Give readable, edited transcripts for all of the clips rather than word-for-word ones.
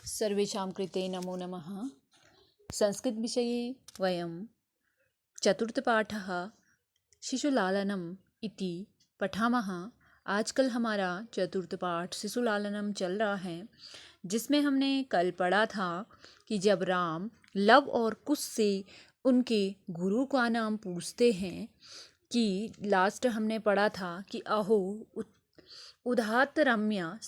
सर्वेषां कृते नमो नमः। संस्कृतविषये वयं चतुर्थपाठः शिशुलालनम् इति पठामः। आजकल हमारा चतुर्थ पाठ शिशुलालनम चल रहा है, जिसमें हमने कल पढ़ा था कि जब राम लव और कुश से उनके गुरु का नाम पूछते हैं कि लास्ट हमने पढ़ा था कि अहो उदात्त रम्य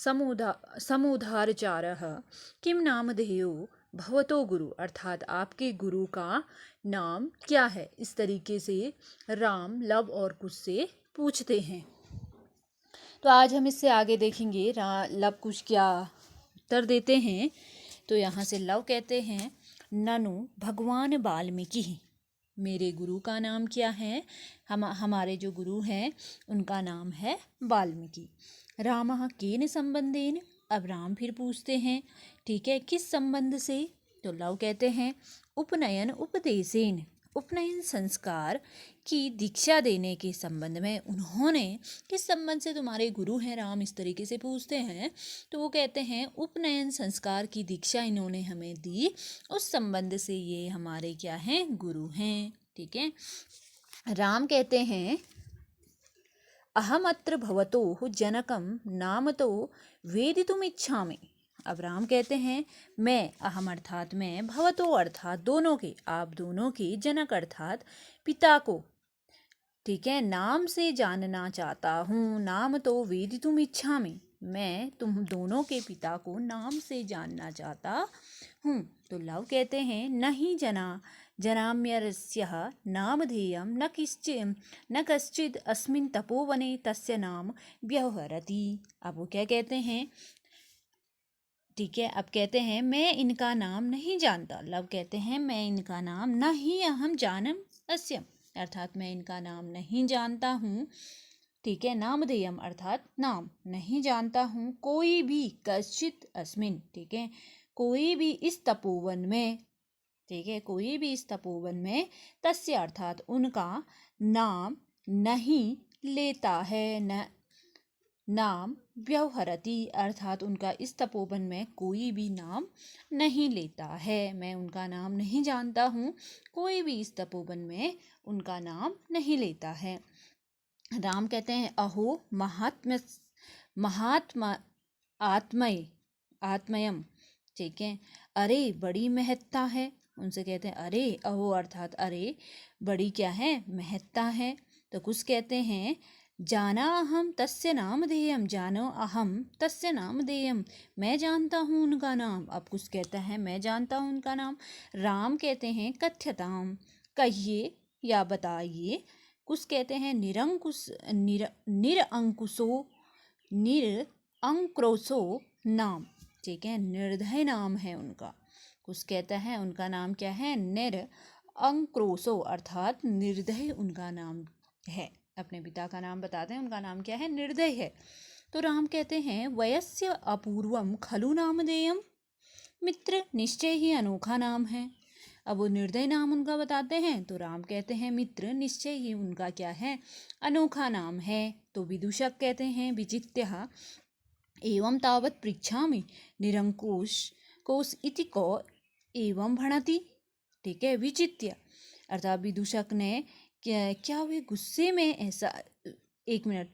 समुदारचारः किम नामधेयो भवतो गुरु, अर्थात आपके गुरु का नाम क्या है। इस तरीके से राम लव और कुश से पूछते हैं। तो आज हम इससे आगे देखेंगे लव कुश क्या उत्तर देते हैं। तो यहाँ से लव कहते हैं ननु भगवान वाल्मीकि, मेरे गुरु का नाम क्या है। हमारे जो गुरु हैं उनका नाम है वाल्मीकि। रामः केन संबंधेन, अब राम फिर पूछते हैं ठीक है किस संबंध से। तो लव कहते हैं उपनयन उपदेशेन, उपनयन संस्कार की दीक्षा देने के संबंध में उन्होंने किस संबंध से तुम्हारे गुरु हैं राम, इस तरीके से पूछते हैं। तो वो कहते हैं उपनयन संस्कार की दीक्षा इन्होंने हमें दी, उस संबंध से ये हमारे क्या हैं, गुरु हैं। ठीक है। राम कहते हैं अहम अत्र भवतोः जनकम नामतो वेदितुम इच्छामि। अब राम कहते हैं मैं, अहम अर्थात मैं, भवतो अर्थात दोनों के, आप दोनों के, जनक अर्थात पिता को, ठीक है, नाम से जानना चाहता हूँ। नाम तो वेदितुम इच्छामि, मैं तुम दोनों के पिता को नाम से जानना चाहता हूँ। तो लव कहते हैं नहीं जनाम्यस्यः नामधेयं न कश्चिद अस्मिन् तपोवने तस्य नाम व्यवहरति। अब वो क्या कहते हैं, ठीक है, अब कहते हैं मैं इनका नाम नहीं जानता। लव कहते हैं मैं इनका नाम नहीं अहम जानम अस्य, अर्थात मैं इनका नाम नहीं जानता हूँ। ठीक है, नामधेयम अर्थात नाम नहीं जानता हूँ। कोई भी कश्चित अस्मिन, ठीक है, कोई भी इस तपोवन में, ठीक है, कोई भी इस तपोवन में, तस्य अर्थात उनका नाम नहीं लेता है, न नाम व्यवहरति अर्थात उनका इस तपोवन में कोई भी नाम नहीं लेता है। मैं उनका नाम नहीं जानता हूँ, कोई भी इस तपोवन में उनका नाम नहीं लेता है। राम कहते हैं अहो महात्मा आत्मयम, ठीक है, अरे बड़ी महत्ता है। उनसे कहते हैं अरे, अहो अर्थात अरे, बड़ी क्या है, महत्ता है। तो कुछ कहते हैं जाना अहम तस्य नामधेयम, जानो अहम तस्य नामधेयम, मैं जानता हूँ उनका नाम। अब कुछ कहता है मैं जानता हूँ उनका नाम। राम कहते हैं कथ्यताम, कहिए या बताइए। कुछ कहते हैं निरअंकुशो नाम, ठीक है, निर्दय नाम है उनका। कुछ कहता है उनका नाम क्या है, निरअंकुशो अर्थात निर्दय उनका नाम है। अपने पिता का नाम बताते हैं, उनका नाम क्या है, निर्दय है। तो राम कहते हैं वयस्य अपूर्वम खलु नामधेयम, मित्र निश्चय ही अनोखा नाम है। अब वो निर्दय नाम उनका बताते हैं, तो राम कहते हैं मित्र निश्चय ही उनका क्या है, अनोखा नाम है। तो विदूषक कहते हैं विचित्यः एवं तावत् पृच्छामि निरंकुश कोश इति को एवं भणति, ठीक है, विचित्य अर्थात विदूषक ने क्या वे गुस्से में ऐसा, एक मिनट,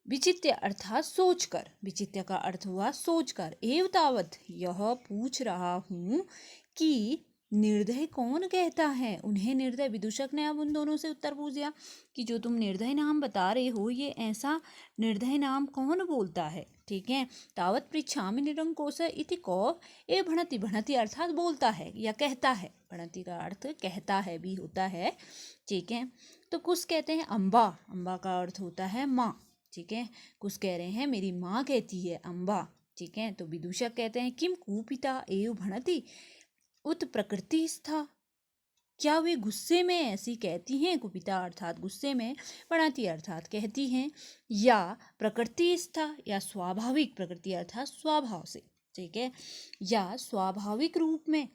विचित्य अर्थात सोचकर, विचित्य का अर्थ हुआ सोचकर, एव तावत यह पूछ रहा हूँ कि निर्दय कौन कहता है उन्हें निर्दय। विदूषक ने अब उन दोनों से उत्तर पूछ दिया कि जो तुम निर्दय नाम बता रहे हो, ये ऐसा निर्दय नाम कौन बोलता है। ठीक है, तावत पृच्छामि निरंकोश इति को ए भणति, भणति अर्थात बोलता है या कहता है, भणति का अर्थ कहता है भी होता है। ठीक है, तो कुछ कहते हैं अम्बा, अम्बा का अर्थ होता है माँ, ठीक है, कुछ कह रहे हैं मेरी माँ कहती है अम्बा, ठीक है। तो विदूषक कहते हैं किम कुपिता एव भणति उत प्रकृति स्था, क्या वे गुस्से में ऐसी कहती हैं, कुपिता अर्थात गुस्से में, भणति अर्थात कहती हैं, या प्रकृति स्था या स्वाभाविक, प्रकृति अर्थात स्वभाव से, ठीक है, या स्वाभाविक रूप में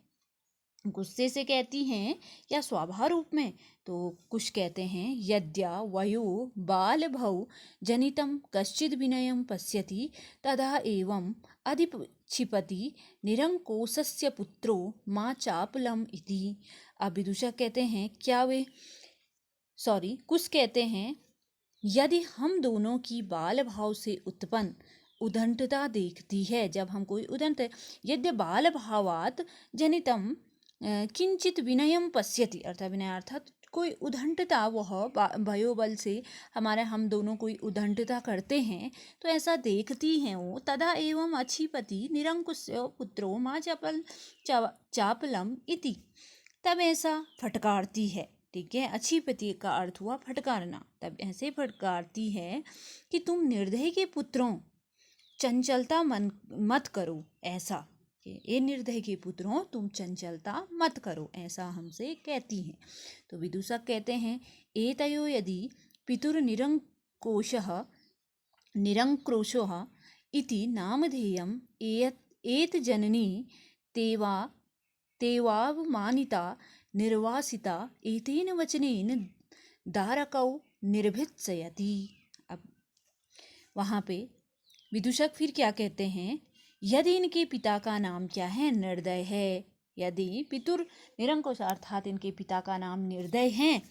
गुस्से से कहती हैं या स्वाभाव रूप में? तो कुछ कहते हैं यद्या वयो बाल भव जनितम कश्चिद विनयम पश्यति तदा एवं अधिक्षिपति निरंकोशस्य पुत्रो माँ चापलम इति। अब विदूषक कहते हैं क्या वे कुछ कहते हैं यदि हम दोनों की बाल भाव से उत्पन्न उदंडता देखती है, जब हम कोई उदंड यद्य बाल भावात जनितम किंचित विनयम पश्यति, अर्थात विनय अर्थात कोई उदंडता, वह वयोबल से हम दोनों कोई उदंडता करते हैं तो ऐसा देखती हैं वो, तदा एवं अच्छीपति निरंकुश पुत्रो माँ चापलम इति, तब ऐसा फटकारती है। ठीक है, अच्छीपति का अर्थ हुआ फटकारना। तब ऐसे फटकारती है कि तुम निर्दयी के पुत्रों चंचलता मत करो, ऐसा ये निर्दय के पुत्रों तुम चंचलता मत करो, ऐसा हमसे कहती हैं। तो विदूषक कहते हैं एतयो यदि पितुर निरंक्रोशः इति नामधेयम् एत जननी तेवावमानिता निर्वासिता एतेन वचनेन दारकौ निर्भित्सयति। अब वहाँ पे विदूषक फिर क्या कहते हैं, यदि इनके पिता का नाम क्या है, निर्दय है, यदि पितुर निरंकुश अर्थात इनके पिता का नाम निर्दय है,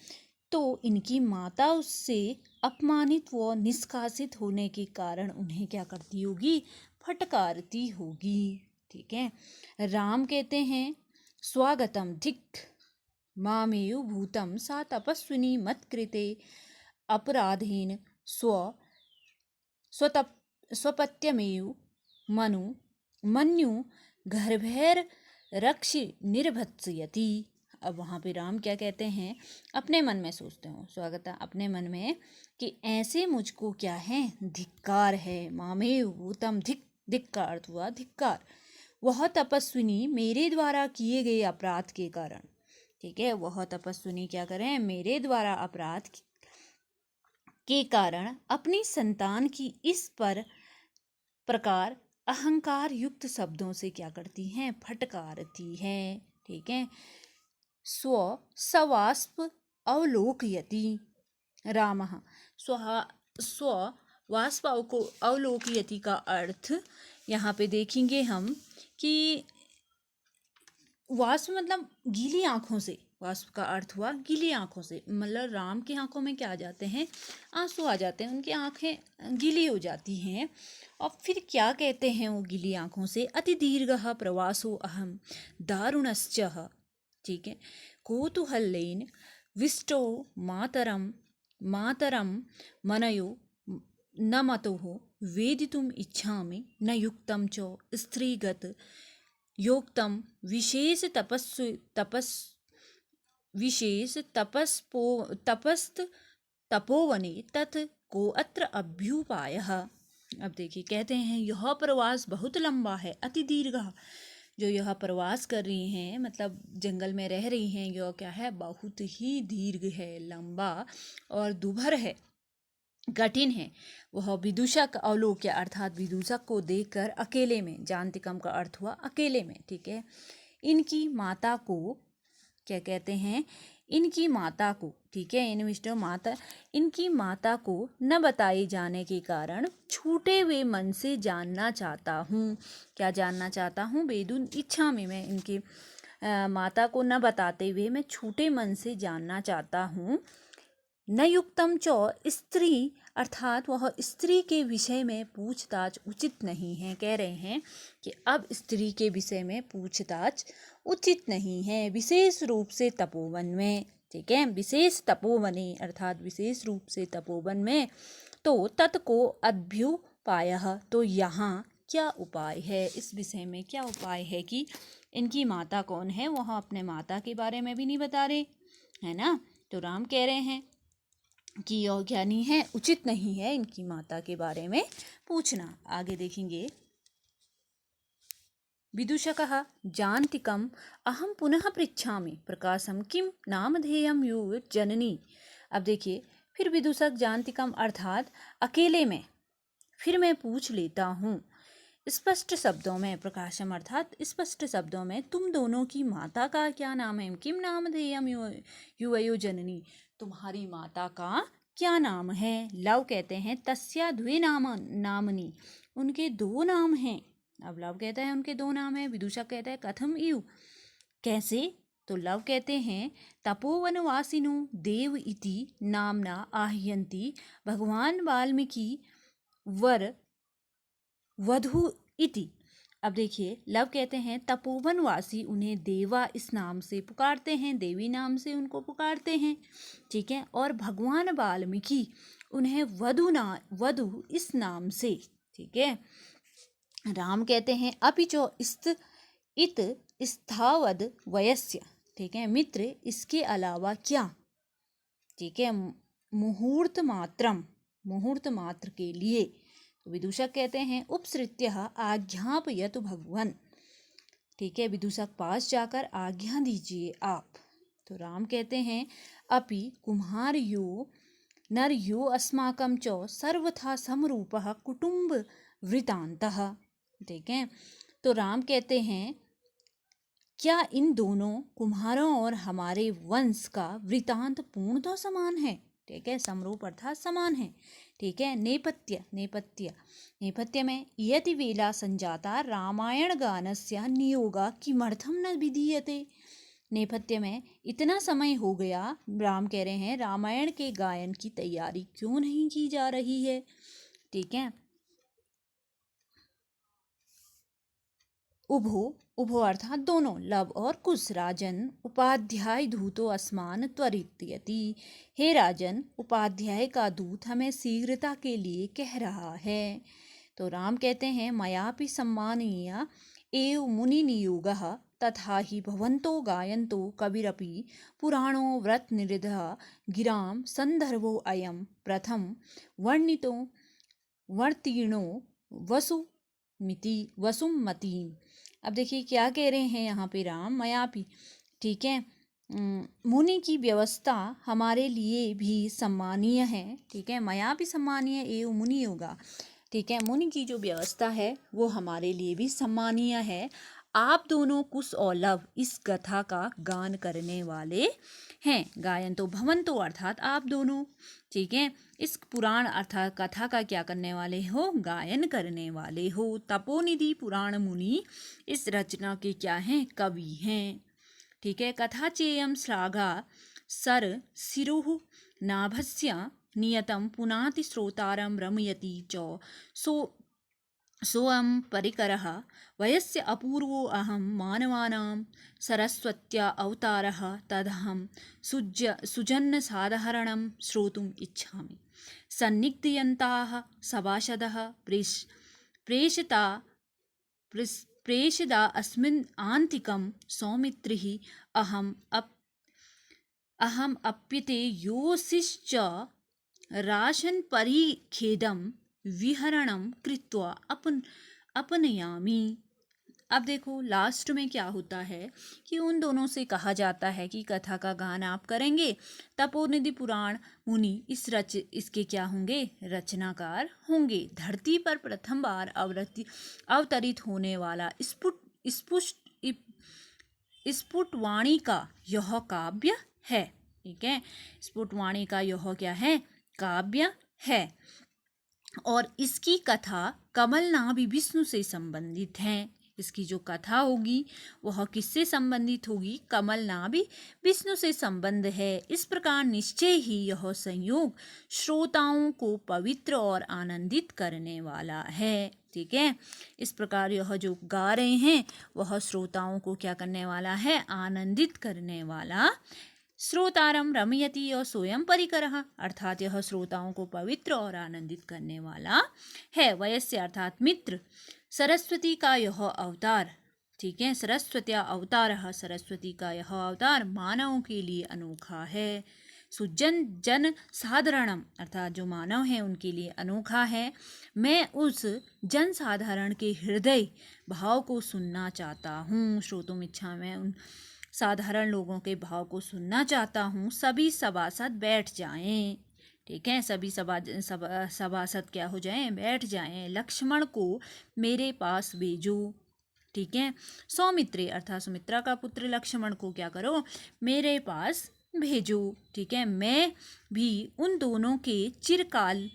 तो इनकी माता उससे अपमानित व निष्कासित होने के कारण उन्हें क्या करती होगी, फटकारती होगी। ठीक है, राम कहते हैं स्वागतम धिक् मामेव भूतम सा तपस्विनी मत्कृते अपराधेन स्वपत्यमेव मन्यु गर्भैर रक्षि निर्भत्सयति। अब वहाँ पे राम क्या कहते हैं, अपने मन में सोचते हो, स्वागत है अपने मन में, कि ऐसे मुझको क्या है, धिक्कार है। मामेव भूतम धिक का अर्थ हुआ धिक्कार, वह तपस्विनी मेरे द्वारा किए गए अपराध के कारण। ठीक है, वह तपस्विनी क्या करें, मेरे द्वारा अपराध के कारण अपनी संतान की इस प्रकार अहंकार युक्त शब्दों से क्या करती हैं, फटकारती है। ठीक है, सवास्प अवलोकयति रामः स्ववास्प को अवलोकयति का अर्थ यहाँ पे देखेंगे हम कि वास्प मतलब गीली आंखों से, वास्प का अर्थ हुआ गीली आंखों से, मतलब राम की आंखों में क्या आ जाते हैं, आंसू आ जाते हैं, उनकी आंखें गीली हो जाती हैं। और फिर क्या कहते हैं वो गीली आंखों से, अति दीर्घः प्रवासो अहम दारुणश्च। ठीक है, कौतूहलेन विष्टो मातरम मनयो न मतोः वेदितुम इच्छामि न युक्तं च स्त्रीगत योक्तम विशेष तपोवने तथ को अत्र अभ्युपायः। अब देखिए कहते हैं यह प्रवास बहुत लंबा है, अति दीर्घ, जो यह प्रवास कर रही हैं मतलब जंगल में रह रही हैं, यह क्या है, बहुत ही दीर्घ है, लंबा और दुभर है, कठिन है। वह विदूषक अवलोक्य अर्थात विदूषक को देखकर अकेले में, जानतिकम का अर्थ हुआ अकेले में। ठीक है, इनकी माता को क्या कहते हैं, इनकी माता को, ठीक है, इनकी माता को न बताए जाने के कारण छूटे हुए मन से जानना चाहता हूँ। क्या जानना चाहता हूँ, वेदुन इच्छा में, मैं इनकी माता को न बताते हुए मैं छूटे मन से जानना चाहता हूँ। न युक्तम च स्त्री अर्थात वह स्त्री के विषय में पूछताछ उचित नहीं है। कह रहे हैं कि अब स्त्री के विषय में पूछताछ उचित नहीं है, विशेष रूप से तपोवन में। ठीक है, विशेष तपोवने अर्थात विशेष रूप से तपोवन में। तो तत्को अभ्युपायः, तो यहाँ क्या उपाय है, इस विषय में क्या उपाय है कि इनकी माता कौन है, वह अपने माता के बारे में भी नहीं बता रहे है ना। तो राम कह रहे हैं कि यह क्या नहीं है, उचित नहीं है इनकी माता के बारे में पूछना। आगे देखेंगे, विदूषकः जानतिकम् अहम पुनः पृच्छामि प्रकाशम किम नामधेयम यु जननी। अब देखिए फिर विदूषक जानतिकम अर्थात अकेले में फिर मैं पूछ लेता हूँ स्पष्ट शब्दों में, प्रकाशम अर्थात स्पष्ट शब्दों में, तुम दोनों की माता का क्या नाम है? किम नामधेयम युवयो जननी, तुम्हारी माता का क्या नाम है? लव कहते हैं तस्या द्वे नामनी, उनके दो नाम हैं। अब लव कहता है उनके दो नाम हैं। विदूषक कहता है कथम इव, कैसे? तो लव कहते हैं तपोवनवासिनो देव इति नामना आह्यन्ति, भगवान वाल्मीकि वर वधु इति। अब देखिए, लव कहते हैं तपोवनवासी उन्हें देवा इस नाम से पुकारते हैं, देवी नाम से उनको पुकारते हैं, ठीक है। और भगवान वाल्मीकि उन्हें वधु इस नाम से, ठीक है। राम कहते हैं अपिचो इत स्थावद वयस्य, ठीक है, मित्र इसके अलावा क्या, ठीक है, मुहूर्त मात्र के लिए। तो विदूषक कहते हैं उपसृत्य आज्ञापयतु भगवन्, ठीक है, विदूषक पास जाकर आज्ञा दीजिए आप। तो राम कहते हैं अपि कुम्हार यो नर यो अस्माकं च सर्वथा समरूपः कुटुंब वृतांतः, ठीक है। तो राम कहते हैं क्या इन दोनों कुम्हारों और हमारे वंश का वृतांत पूर्णतः समान है, ठीक है, समरूप अर्थात समान है, ठीक है। नेपथ्य में यति वेला संजाता रामायण गानस्य नियोगा किमर्थम न विधीयते, नेपथ्य में इतना समय हो गया, राम कह रहे हैं रामायण के गायन की तैयारी क्यों नहीं की जा रही है, ठीक है। उभो अर्थात दोनों, लव और कुश। राजन उपाध्याय दूतो अस्मान त्वरितयति, हे राजन उपाध्याय का दूत हमें शीघ्रता के लिए कह रहा है। तो राम कहते हैं मयापि सम्मानीय एव मुनि नियोगः तथा ही भवन्तो गायन्तो कविरपि पुराणो व्रत निरिधः गिराम संदर्भो अयम प्रथम वर्णितो वर्तीर्णो वसुमती। अब देखिए क्या कह रहे हैं यहाँ पे राम, मयापि, ठीक है, मुनि की व्यवस्था हमारे लिए भी सम्मानीय है, ठीक है। मयापि सम्मानीय एवं मुनि होगा, ठीक है, मुनि की जो व्यवस्था है वो हमारे लिए भी सम्मानीय है। आप दोनों कुश और लव इस कथा का गान करने वाले हैं। गायन तो भवन तो अर्थात आप दोनों, ठीक है, इस पुराण अर्थात कथा का क्या करने वाले हो? गायन करने वाले हो। तपोनिधि पुराण मुनि इस रचना के क्या हैं? कवि हैं, ठीक है। कथा चेयम श्लाघा सर सिरुः नाभस्य नियतम पुनाति श्रोतारं रमयति च सोऽयं परिकरः वयस्य अपूर्वो अहं मानवानां सरस्वत्या अवतारः तदहं सुजन्यसाधारणं श्रोतुम् इच्छामि। सन्निग्धयन्ताः सभासदः प्रेषिता अस्मिन् आन्तिकं सौमित्रिः अहम् अप्यते योऽसिश्च राशन परिखेदं विहरणम कृत्वा अपनयामी। अब देखो लास्ट में क्या होता है कि उन दोनों से कहा जाता है कि कथा का गान आप करेंगे। तपोनिधि पुराण मुनि इसके क्या होंगे? रचनाकार होंगे। धरती पर प्रथम बार अवतरित होने वाला स्फुटवाणी का यह काव्य है, ठीक है। स्फुटवाणी का यह क्या है? काव्य है। और इसकी कथा कमलनाभि विष्णु से संबंधित है। इसकी जो कथा होगी वह किससे संबंधित होगी? कमलनाभि विष्णु से संबंध है। इस प्रकार निश्चय ही यह संयोग श्रोताओं को पवित्र और आनंदित करने वाला है, ठीक है। इस प्रकार यह जो गा रहे हैं वह श्रोताओं को क्या करने वाला है? आनंदित करने वाला। श्रोतारम रमयति और स्वयं परिकरः अर्थात यह श्रोताओं को पवित्र और आनंदित करने वाला है। वयस्य अर्थात मित्र। सरस्वती का यह अवतार, ठीक है, सरस्वत्या अवतारः सरस्वती का यह अवतार मानवों के लिए अनोखा है। जन साधारणम अर्थात जो मानव हैं उनके लिए अनोखा है। मैं उस जन साधारण के हृदय भाव को सुनना चाहता हूँ। श्रोतुम इच्छा में उन साधारण लोगों के भाव को सुनना चाहता हूँ। सभी सभासद बैठ जाएं, ठीक है, सभी सभासद क्या हो जाएं, बैठ जाएं। लक्ष्मण को मेरे पास भेजो। ठीक है, सौमित्रे अर्थात सुमित्रा का पुत्र लक्ष्मण को क्या करो, मेरे पास भेजो। ठीक है, मैं भी उन दोनों के चिरकाल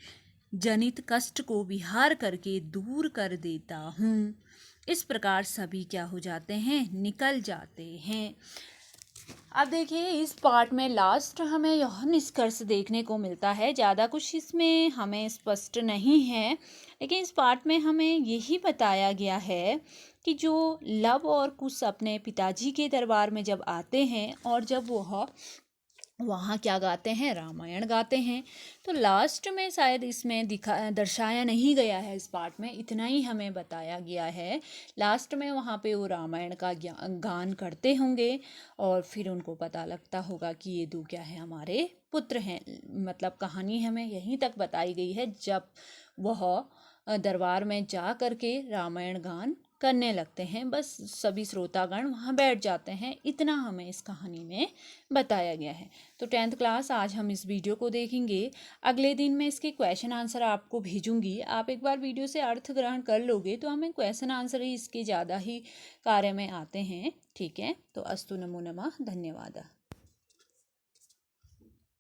जनित कष्ट को विहार करके दूर कर देता हूँ। इस प्रकार सभी क्या हो जाते हैं, निकल जाते हैं। अब देखिए इस पार्ट में लास्ट हमें यह निष्कर्ष देखने को मिलता है, ज़्यादा कुछ इसमें हमें स्पष्ट नहीं है, लेकिन इस पार्ट में हमें यही बताया गया है कि जो लव और कुश अपने पिताजी के दरबार में जब आते हैं और जब वह वहाँ क्या गाते हैं, रामायण गाते हैं। तो लास्ट में शायद इसमें दर्शाया नहीं गया है, इस पार्ट में इतना ही हमें बताया गया है। लास्ट में वहाँ पे वो रामायण का गान करते होंगे और फिर उनको पता लगता होगा कि ये दो क्या है, हमारे पुत्र हैं। मतलब कहानी हमें यहीं तक बताई गई है, जब वह दरबार में जा करके रामायण गान करने लगते हैं, बस सभी श्रोतागण वहाँ बैठ जाते हैं। इतना हमें इस कहानी में बताया गया है। तो 10th क्लास आज हम इस वीडियो को देखेंगे। अगले दिन मैं इसके क्वेश्चन आंसर आपको भेजूंगी। आप एक बार वीडियो से अर्थ ग्रहण कर लोगे तो हमें क्वेश्चन आंसर ही इसके ज़्यादा ही कार्य में आते हैं। ठीक है, तो अस्तु नमो नमः, धन्यवाद।